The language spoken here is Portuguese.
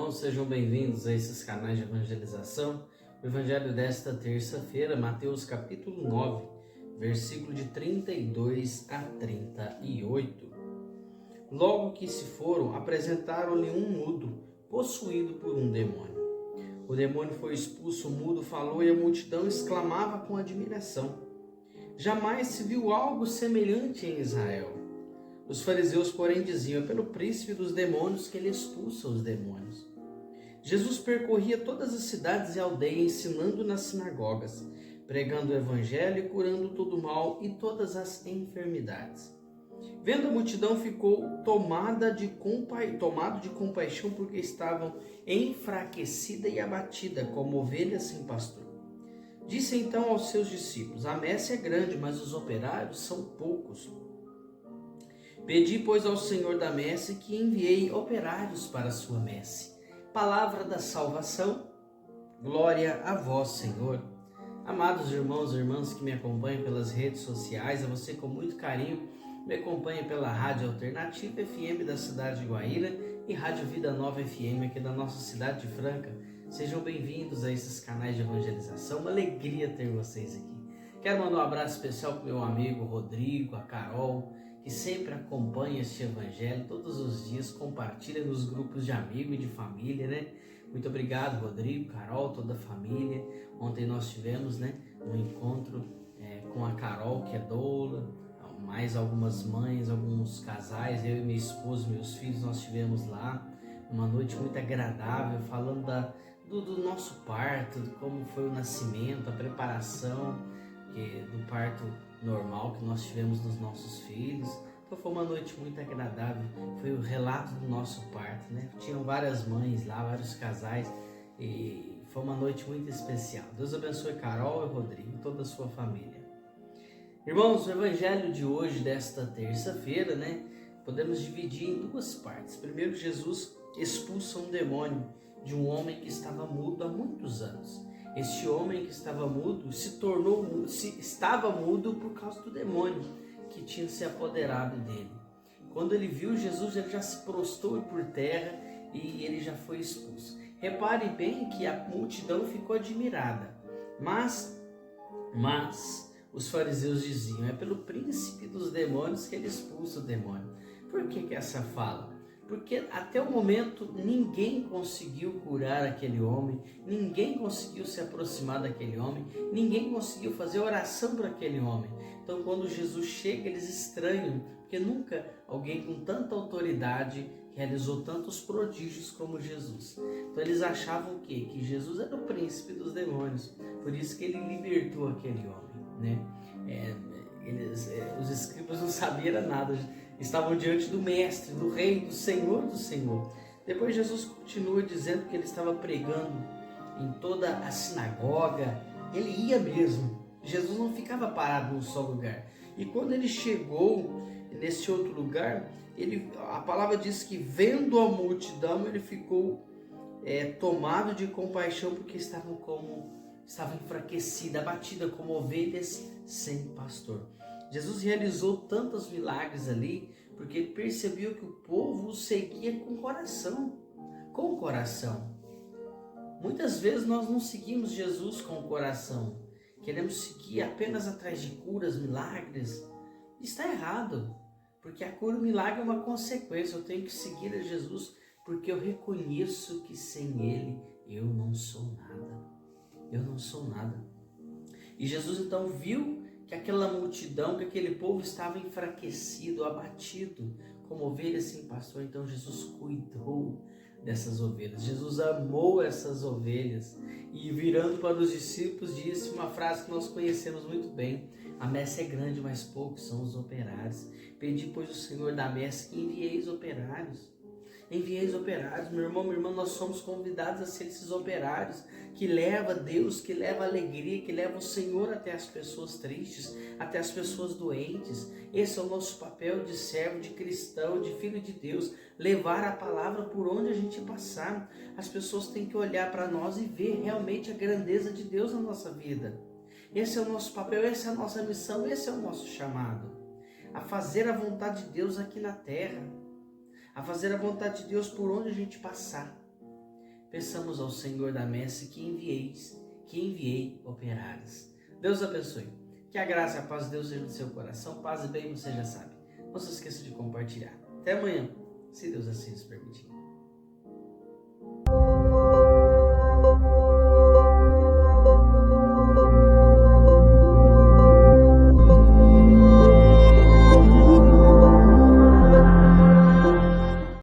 irmãos, sejam bem-vindos a esses canais de evangelização. O evangelho desta terça-feira, Mateus capítulo 9, versículo de 32 a 38. Logo que se foram, apresentaram-lhe um mudo, possuído por um demônio. O demônio foi expulso, o mudo falou e a multidão exclamava com admiração: jamais se viu algo semelhante em Israel. Os fariseus, porém, diziam: é pelo príncipe dos demônios que ele expulsa os demônios. Jesus percorria todas as cidades e aldeias, ensinando nas sinagogas, pregando o evangelho e curando todo o mal e todas as enfermidades. Vendo a multidão, ficou tomado de compaixão, porque estavam enfraquecida e abatida, como ovelhas sem pastor. Disse então aos seus discípulos: a messe é grande, mas os operários são poucos. Pedi, pois, ao Senhor da messe que enviei operários para a sua messe. Palavra da salvação, glória a vós, Senhor. Amados irmãos e irmãs que me acompanham pelas redes sociais, a você com muito carinho, me acompanha pela Rádio Alternativa FM da cidade de Guaíra e Rádio Vida Nova FM aqui da nossa cidade de Franca. Sejam bem-vindos a esses canais de evangelização, uma alegria ter vocês aqui. Quero mandar um abraço especial para o meu amigo Rodrigo, a Carol, que sempre acompanha este evangelho todos os dias, compartilha nos grupos de amigos e de família, né? Muito obrigado, Rodrigo, Carol, toda a família. Ontem nós tivemos, um encontro com a Carol, que é doula, mais algumas mães, alguns casais, eu e minha esposa, meus filhos, nós tivemos lá uma noite muito agradável, falando do nosso parto, de como foi o nascimento, a preparação do parto normal que nós tivemos dos nossos filhos. Então foi uma noite muito agradável, foi o relato do nosso parto, né? Tinham várias mães lá, vários casais, e foi uma noite muito especial. Deus abençoe Carol e Rodrigo e toda a sua família. Irmãos, o evangelho de hoje, desta terça-feira, podemos dividir em duas partes. Primeiro, Jesus expulsa um demônio de um homem que estava mudo há muitos anos. Este homem que estava mudo estava mudo por causa do demônio que tinha se apoderado dele. Quando ele viu Jesus, ele já se prostrou por terra e ele já foi expulso. Repare bem que a multidão ficou admirada, mas os fariseus diziam: é pelo príncipe dos demônios que ele expulsa o demônio. Por que essa fala? Porque até o momento ninguém conseguiu curar aquele homem, ninguém conseguiu se aproximar daquele homem, ninguém conseguiu fazer oração para aquele homem. Então quando Jesus chega, eles estranham, porque nunca alguém com tanta autoridade realizou tantos prodígios como Jesus. Então eles achavam o quê? Que Jesus era o príncipe dos demônios, por isso que ele libertou aquele homem, os escribas não sabiam nada, estavam diante do mestre, do rei, do senhor do senhor. Depois Jesus continua dizendo que ele estava pregando em toda a sinagoga, ele ia mesmo, Jesus não ficava parado num só lugar. E quando ele chegou nesse outro lugar, a palavra diz que vendo a multidão, ele ficou tomado de compaixão, porque estava enfraquecida, abatida como ovelhas sem pastor. Jesus realizou tantos milagres ali, porque ele percebeu que o povo o seguia com o coração. Muitas vezes nós não seguimos Jesus com o coração, queremos seguir apenas atrás de curas, milagres. Está errado, porque a cura e o milagre é uma consequência. Eu tenho que seguir a Jesus, porque eu reconheço que sem Ele eu não sou nada. Eu não sou nada. E Jesus então viu que aquela multidão, que aquele povo estava enfraquecido, abatido, como ovelhas sem pastor. Então Jesus cuidou dessas ovelhas, Jesus amou essas ovelhas, e virando para os discípulos disse uma frase que nós conhecemos muito bem: a messe é grande, mas poucos são os operários. Pedi, pois, o Senhor da messe que envieis operários. Envieis operários, meu irmão, minha irmã, nós somos convidados a ser esses operários que leva Deus, que leva alegria, que leva o Senhor até as pessoas tristes, até as pessoas doentes. Esse é o nosso papel de servo, de cristão, de filho de Deus, levar a palavra por onde a gente passar. As pessoas têm que olhar para nós e ver realmente a grandeza de Deus na nossa vida. Esse é o nosso papel, essa é a nossa missão, esse é o nosso chamado, a fazer a vontade de Deus aqui na terra, a fazer a vontade de Deus por onde a gente passar. peçamos ao Senhor da messe que enviei operários. Deus abençoe. Que a graça e a paz de Deus seja no seu coração. Paz e bem, você já sabe. Não se esqueça de compartilhar. Até amanhã, se Deus assim nos permitir.